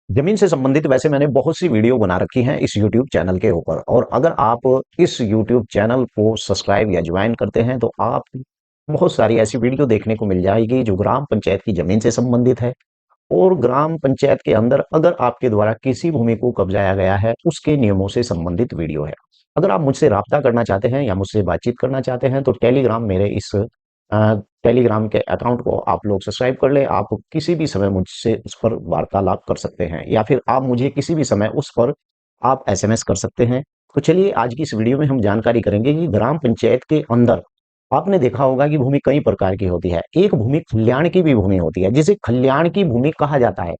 जमीन से संबंधित वैसे मैंने बहुत सी वीडियो बना रखी हैं इस यूट्यूब चैनल के ऊपर। और अगर आप इस यूट्यूब चैनल को सब्सक्राइब या ज्वाइन करते हैं तो आप बहुत सारी ऐसी वीडियो देखने को मिल जाएगी जो ग्राम पंचायत की जमीन से संबंधित है। और ग्राम पंचायत के अंदर अगर आपके द्वारा किसी भूमि को कब्जाया गया है उसके नियमों से संबंधित वीडियो है। अगर आप मुझसे राब्ता करना चाहते हैं या मुझसे बातचीत करना चाहते हैं तो टेलीग्राम मेरे इस टेलीग्राम के अकाउंट को आप लोग सब्सक्राइब कर ले। आप किसी भी समय मुझसे उस पर वार्तालाप कर सकते हैं या फिर आप मुझे किसी भी समय उस पर आप एसएमएस कर सकते हैं। तो चलिए आज की इस वीडियो में हम जानकारी करेंगे कि ग्राम पंचायत के अंदर आपने देखा होगा कि भूमि कई प्रकार की होती है। एक भूमि कल्याण की भी भूमि होती है जिसे कल्याण की भूमि कहा जाता है।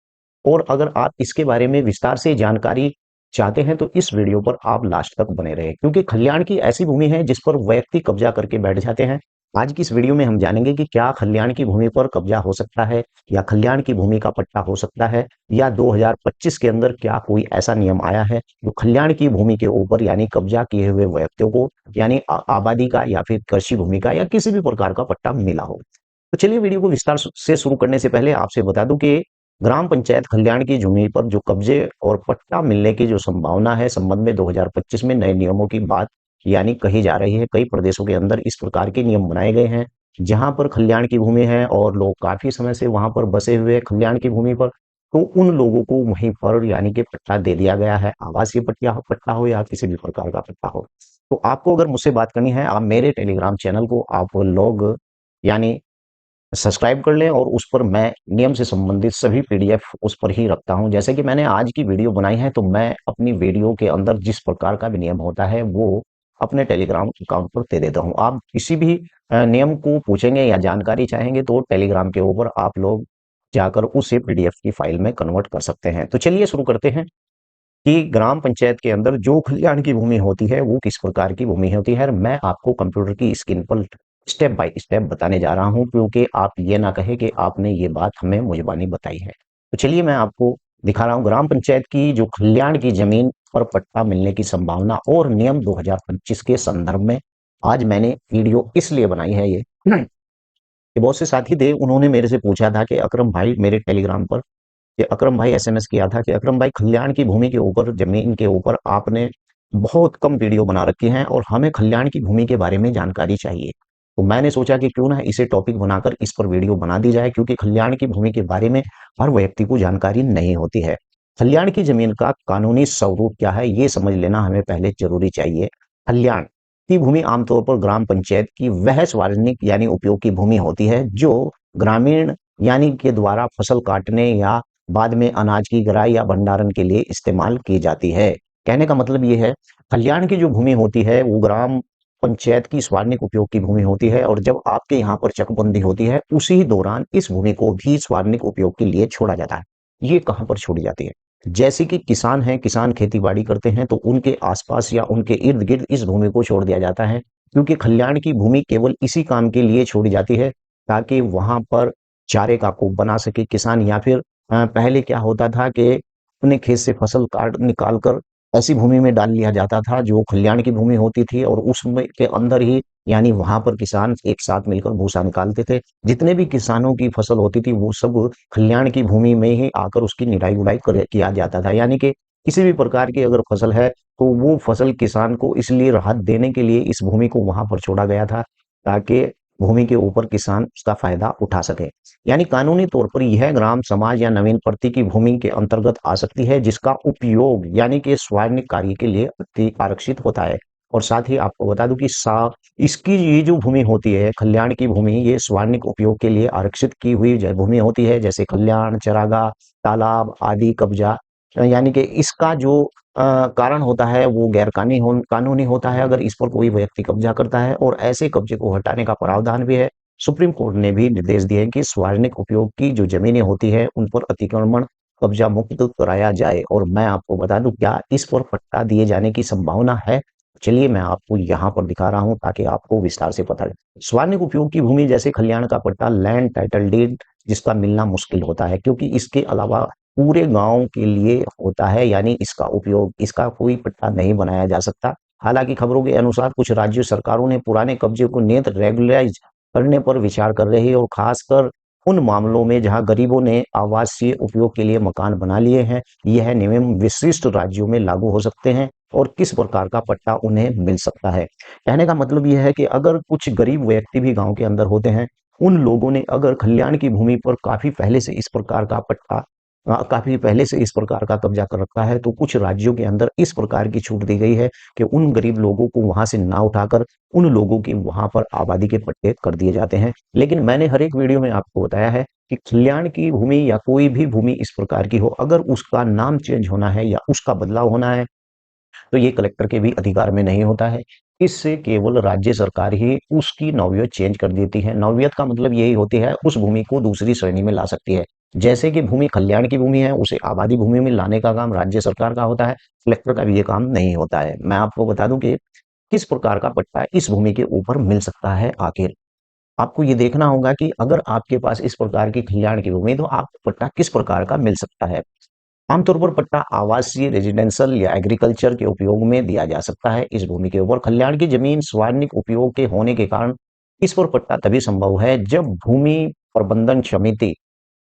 और अगर आप इसके बारे में विस्तार से जानकारी चाहते हैं तो इस वीडियो पर आप लास्ट तक बने रहे, क्योंकि कल्याण की ऐसी भूमि है जिस पर व्यक्ति कब्जा करके बैठ जाते हैं। आज की इस वीडियो में हम जानेंगे कि क्या कल्याण की भूमि पर कब्जा हो सकता है या कल्याण की भूमि का पट्टा हो सकता है, या 2025 के अंदर क्या कोई ऐसा नियम आया है जो कल्याण की भूमि के ऊपर यानी कब्जा किए हुए व्यक्तियों को यानी आबादी का या फिर कृषि भूमि का या किसी भी प्रकार का पट्टा मिला हो। तो चलिए वीडियो को विस्तार से शुरू करने से पहले आपसे बता दूं कि ग्राम पंचायत कल्याण की जमीन पर जो कब्जे और पट्टा मिलने की जो संभावना है संबंध में 2025 में नए नियमों की बात यानी कही जा रही है। कई प्रदेशों के अंदर इस प्रकार के नियम बनाए गए हैं जहां पर कल्याण की भूमि है और लोग काफी समय से वहां पर बसे हुए हैं कल्याण की भूमि पर। तो उन लोगों को वहीं पर यानी कि पट्टा दे दिया गया है, आवासीय पट्टा पट्टा हो या किसी भी प्रकार का पट्टा हो। तो आपको अगर मुझसे बात करनी है आप मेरे टेलीग्राम चैनल को आप लोग यानी सब्सक्राइब कर लें, और उस पर मैं नियम से संबंधित सभी पीडीएफ उस पर ही रखता हूं। जैसे कि मैंने आज की वीडियो बनाई है तो मैं अपनी वीडियो के अंदर जिस प्रकार का भी नियम होता है वो अपने टेलीग्राम अकाउंट पर दे देता हूं। आप किसी भी नियम को पूछेंगे या जानकारी चाहेंगे तो टेलीग्राम के ऊपर आप लोग जाकर उसे पीडीएफ की फाइल में कन्वर्ट कर सकते हैं। तो चलिए शुरू करते हैं कि ग्राम पंचायत के अंदर जो कल्याण की भूमि होती है वो किस प्रकार की भूमि होती है। मैं आपको कंप्यूटर की स्क्रीन पर स्टेप बाय स्टेप बताने जा रहा हूं, क्योंकि आप ये ना कहे कि आपने ये बात हमें मुजबानी बताई है। तो चलिए मैं आपको दिखा रहा हूं ग्राम पंचायत की जो कल्याण की जमीन पर पट्टा मिलने की संभावना और नियम 2025 के संदर्भ में। आज मैंने वीडियो इसलिए बनाई है ये कि बहुत से साथी थे, उन्होंने मेरे से पूछा था कि अकरम भाई मेरे टेलीग्राम पर कि अकरम भाई एसएमएस किया था कि अकरम भाई कल्याण की भूमि के ऊपर जमीन के ऊपर आपने बहुत कम वीडियो बना रखी हैं और हमें कल्याण की भूमि के बारे में जानकारी चाहिए। तो मैंने सोचा कि क्यों ना इसे टॉपिक बनाकर इस पर वीडियो बना दी जाए, क्योंकि कल्याण की भूमि के बारे में हर व्यक्ति को जानकारी नहीं होती है। कल्याण की जमीन का कानूनी स्वरूप क्या है ये समझ लेना हमें पहले जरूरी चाहिए। कल्याण की भूमि आमतौर पर ग्राम पंचायत की वह सार्वजनिक यानी उपयोग की भूमि होती है जो ग्रामीण यानी के द्वारा फसल काटने या बाद में अनाज की गराई या भंडारण के लिए इस्तेमाल की जाती है। कहने का मतलब ये है कल्याण की जो भूमि होती है वो ग्राम पंचायत की सार्वजनिक उपयोग की भूमि होती है, और जब आपके यहाँ पर चकबंदी होती है उसी दौरान इस भूमि को भी सार्वजनिक उपयोग के लिए छोड़ा जाता है। ये कहाँ पर छोड़ी जाती है? जैसे कि किसान हैं, किसान खेती बाड़ी करते हैं तो उनके आसपास या उनके इर्द गिर्द इस भूमि को छोड़ दिया जाता है, क्योंकि कल्याण की भूमि केवल इसी काम के लिए छोड़ी जाती है ताकि वहां पर चारे का कूप बना सके किसान। या फिर पहले क्या होता था कि अपने खेत से फसल काट निकाल कर ऐसी भूमि में डाल लिया जाता था जो कल्याण की भूमि होती थी, और उसमें के अंदर ही यानी वहां पर किसान एक साथ मिलकर भूसा निकालते थे। जितने भी किसानों की फसल होती थी वो सब कल्याण की भूमि में ही आकर उसकी निराई गुड़ाई किया जाता था। यानी कि किसी भी प्रकार की अगर फसल है तो वो फसल किसान को इसलिए राहत देने के लिए इस भूमि को वहां पर छोड़ा गया था ताकि भूमि के ऊपर किसान उसका फायदा उठा सके। यानी कानूनी तौर पर यह ग्राम समाज या नवीन प्रति की भूमि के अंतर्गत आ सकती है जिसका उपयोग यानी कि सार्वजनिक कार्य के लिए आरक्षित होता है। और साथ ही आपको बता दूं कि इसकी ये जो भूमि होती है कल्याण की भूमि, ये सार्वजनिक उपयोग के लिए आरक्षित की हुई भूमि होती है, जैसे कल्याण चरागाह तालाब आदि कब्जा। यानी कि इसका जो कारण होता है वो गैर कानूनी होता है अगर इस पर कोई व्यक्ति कब्जा करता है, और ऐसे कब्जे को हटाने का प्रावधान भी है। सुप्रीम कोर्ट ने भी निर्देश दिए हैं कि सार्वजनिक उपयोग की जो जमीनें होती है उन पर अतिक्रमण कब्जा मुक्त कराया जाए। और मैं आपको बता दूं क्या इस पर पट्टा दिए जाने की संभावना है? चलिए मैं आपको यहाँ पर दिखा रहा हूं ताकि आपको विस्तार से पता लगे। सार्वजनिक उपयोग की भूमि जैसे कल्याण का पट्टा लैंड टाइटल डीड जिसका मिलना मुश्किल होता है, क्योंकि इसके अलावा पूरे गांव के लिए होता है, यानी इसका उपयोग इसका कोई पट्टा नहीं बनाया जा सकता। हालांकि खबरों के अनुसार कुछ राज्य सरकारों ने पुराने कब्जे को नियत रेगुलराइज करने पर विचार कर रही है, और खासकर उन मामलों में जहां गरीबों ने आवासीय उपयोग के लिए मकान बना लिए हैं, यह नियम विशिष्ट राज्यों में लागू हो सकते हैं और किस प्रकार का पट्टा उन्हें मिल सकता है। कहने का मतलब यह है कि अगर कुछ गरीब व्यक्ति भी गांव के अंदर होते हैं, उन लोगों ने अगर कल्याण की भूमि पर काफी पहले से इस प्रकार का कब्जा कर रखा है, तो कुछ राज्यों के अंदर इस प्रकार की छूट दी गई है कि उन गरीब लोगों को वहां से ना उठाकर उन लोगों की वहां पर आबादी के पट्टे कर दिए जाते हैं। लेकिन मैंने हर एक वीडियो में आपको बताया है कि कल्याण की भूमि या कोई भी भूमि इस प्रकार की हो, अगर उसका नाम चेंज होना है या उसका बदलाव होना है, तो ये कलेक्टर के भी अधिकार में नहीं होता है। इससे केवल राज्य सरकार ही उसकी नौयत चेंज कर देती है। नौयत का मतलब यही होती है, उस भूमि को दूसरी श्रेणी में ला सकती है। जैसे कि भूमि कल्याण की भूमि है, उसे आबादी भूमि में लाने का काम राज्य सरकार का होता है, कलेक्टर का भी ये काम नहीं होता है। मैं आपको बता दूं कि किस प्रकार का पट्टा इस भूमि के ऊपर मिल सकता है आखिर। आपको ये देखना होगा कि अगर आपके पास इस प्रकार की कल्याण की भूमि, तो आपको पट्टा किस प्रकार का मिल सकता है। आमतौर पर पट्टा आवासीय, रेजिडेंशियल या एग्रीकल्चर के उपयोग में दिया जा सकता है। इस भूमि के ऊपर कल्याण की जमीन सार्वजनिक उपयोग के होने के कारण इस पर पट्टा तभी संभव है जब भूमि प्रबंधन समिति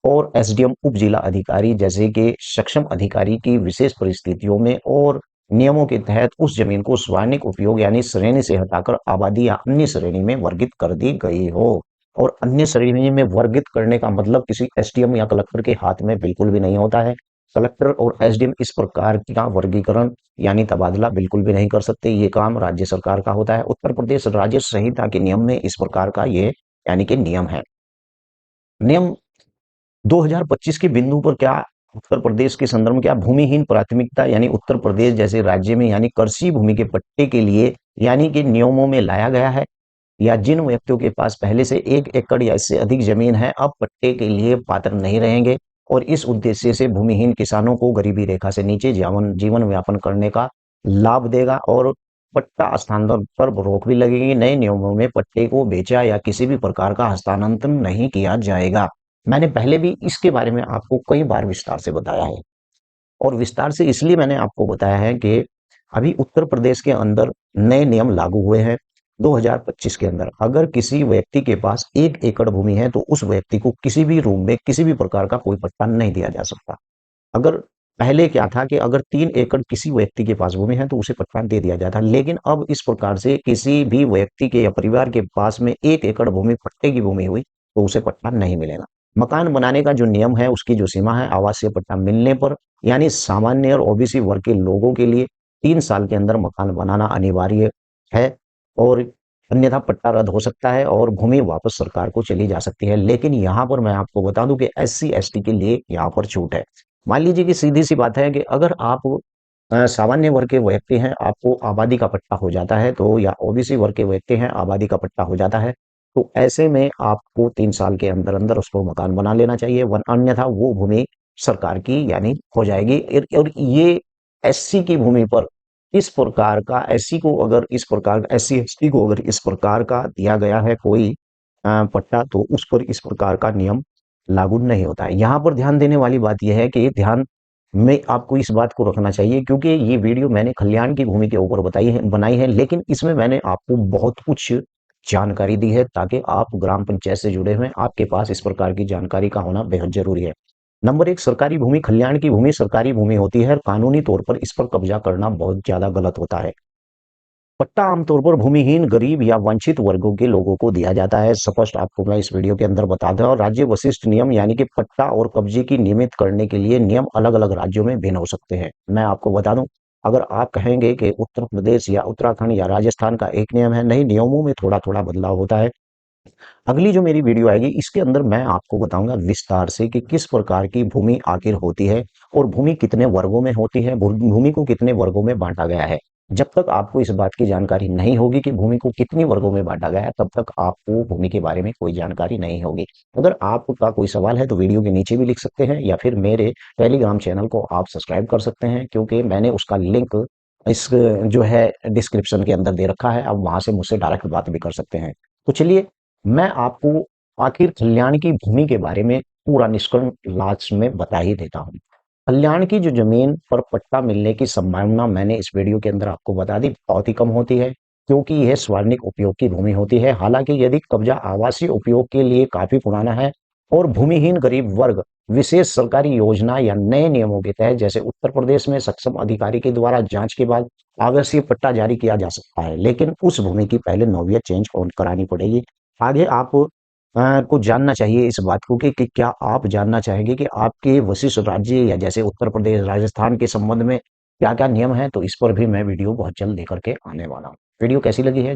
और एसडीएम उप जिला अधिकारी जैसे कि सक्षम अधिकारी की विशेष परिस्थितियों में और नियमों के तहत उस जमीन को सार्वजनिक उपयोग यानी श्रेणी से हटाकर आबादी या अन्य श्रेणी में वर्गित कर दी गई हो। और अन्य श्रेणी में वर्गित करने का मतलब किसी एसडीएम या कलेक्टर के हाथ में बिल्कुल भी नहीं होता है। कलेक्टर और एसडीएम इस प्रकार का वर्गीकरण यानी तबादला बिल्कुल भी नहीं कर सकते। ये काम राज्य सरकार का होता है। उत्तर प्रदेश राज्य संहिता के नियम में इस प्रकार का ये यानी कि नियम है। नियम 2025 के बिंदु पर क्या उत्तर प्रदेश के संदर्भ में क्या भूमिहीन प्राथमिकता यानी उत्तर प्रदेश जैसे राज्य में यानी कृषि भूमि के पट्टे के लिए यानी कि नियमों में लाया गया है, या जिन व्यक्तियों के पास पहले से 1 एकड़ या इससे अधिक जमीन है अब पट्टे के लिए पात्र नहीं रहेंगे, और इस उद्देश्य से भूमिहीन किसानों को गरीबी रेखा से नीचे जीवन व्यापन करने का लाभ देगा और पट्टा हस्तांतरण पर रोक भी लगेगी। नए नियमों में पट्टे को बेचा या किसी भी प्रकार का हस्तांतरण नहीं किया जाएगा। मैंने पहले भी इसके बारे में आपको कई बार विस्तार से बताया है, और विस्तार से इसलिए मैंने आपको बताया है कि अभी उत्तर प्रदेश के अंदर नए नियम लागू हुए हैं 2025 के अंदर। अगर किसी व्यक्ति के पास 1 एकड़ भूमि है तो उस व्यक्ति को किसी भी रूप में किसी भी प्रकार का कोई पट्टा नहीं दिया जा सकता। अगर पहले क्या था कि अगर 3 एकड़ किसी व्यक्ति के पास भूमि है तो उसे पट्टा दे दिया जाता, लेकिन अब इस प्रकार से किसी भी व्यक्ति के या परिवार के पास में 1 एकड़ भूमि पट्टे की भूमि हुई तो उसे पट्टा नहीं मिलेगा। मकान बनाने का जो नियम है उसकी जो सीमा है आवासीय पट्टा मिलने पर यानी सामान्य और ओबीसी वर्ग के लोगों के लिए 3 साल के अंदर मकान बनाना अनिवार्य है, और अन्यथा पट्टा रद्द हो सकता है और भूमि वापस सरकार को चली जा सकती है। लेकिन यहाँ पर मैं आपको बता दूं कि एससी एसटी के लिए यहाँ पर छूट है। मान लीजिए कि सीधी सी बात है कि अगर आप सामान्य वर्ग के व्यक्ति हैं, आपको आबादी का पट्टा हो जाता है, तो या ओबीसी वर्ग के व्यक्ति हैं, आबादी का पट्टा हो जाता है, तो ऐसे में आपको 3 साल के अंदर अंदर उसको मकान बना लेना चाहिए, वन अन्यथा वो भूमि सरकार की यानी हो जाएगी। और ये एससी की भूमि पर इस प्रकार का एससी को अगर इस प्रकार एससी एसटी को अगर इस प्रकार का दिया गया है कोई पट्टा, तो उस पर इस प्रकार का नियम लागू नहीं होता है। यहाँ पर ध्यान देने वाली बात यह है कि ध्यान में आपको इस बात को रखना चाहिए, क्योंकि ये वीडियो मैंने कल्याण की भूमि के ऊपर बनाई है, लेकिन इसमें मैंने आपको बहुत कुछ जानकारी दी है ताकि आप ग्राम पंचायत से जुड़े हुए आपके पास इस प्रकार की जानकारी का होना बेहद जरूरी है। नंबर 1, सरकारी भूमि। कल्याण की भूमि सरकारी भूमि होती है, कानूनी तौर पर इस पर कब्जा करना बहुत ज्यादा गलत होता है। पट्टा आमतौर पर भूमिहीन, गरीब या वंचित वर्गों के लोगों को दिया जाता है। स्पष्ट आपको मैं इस वीडियो के अंदर बता दूं। और राज्य वशिष्ठ नियम यानी कि पट्टा और कब्जे की नियमित करने के लिए नियम अलग अलग राज्यों में भिन्न हो सकते हैं। मैं आपको बता दूं, अगर आप कहेंगे कि उत्तर प्रदेश या उत्तराखंड या राजस्थान का एक नियम है, नहीं, नियमों में थोड़ा थोड़ा बदलाव होता है। अगली जो मेरी वीडियो आएगी इसके अंदर मैं आपको बताऊंगा विस्तार से कि किस प्रकार की भूमि आखिर होती है और भूमि कितने वर्गों में होती है, भूमि को कितने वर्गों में बांटा गया है। जब तक आपको इस बात की जानकारी नहीं होगी कि भूमि को कितनी वर्गों में बांटा गया है, तब तक आपको भूमि के बारे में कोई जानकारी नहीं होगी। अगर आपका कोई सवाल है तो वीडियो के नीचे भी लिख सकते हैं, या फिर मेरे टेलीग्राम चैनल को आप सब्सक्राइब कर सकते हैं, क्योंकि मैंने उसका लिंक इस जो है डिस्क्रिप्शन के अंदर दे रखा है। आप वहां से मुझसे डायरेक्ट बात भी कर सकते हैं। तो चलिए, मैं आपको आखिर कल्याण की भूमि के बारे में पूरा निष्कर्ष लास्ट में बता ही देता हूँ। कल्याण की जो जमीन पर पट्टा मिलने की संभावना मैंने इस वीडियो के अंदर आपको बता दी, बहुत ही कम होती है, क्योंकि यह सार्वजनिक उपयोग की भूमि होती है। हालांकि यदि कब्जा आवासीय उपयोग के लिए काफी पुराना है और भूमिहीन गरीब वर्ग विशेष सरकारी योजना या नए नियमों के तहत, जैसे उत्तर प्रदेश में सक्षम अधिकारी के द्वारा जांच के बाद आवासीय पट्टा जारी किया जा सकता है, लेकिन उस भूमि की पहले नौवियत चेंज करानी पड़ेगी। आगे आप को जानना चाहिए इस बात को कि क्या आप जानना चाहेंगे कि आपके वशिष्ठ राज्य या जैसे उत्तर प्रदेश, राजस्थान के संबंध में क्या क्या नियम है, तो इस पर भी मैं वीडियो बहुत जल्द लेकर के आने वाला हूँ। वीडियो कैसी लगी है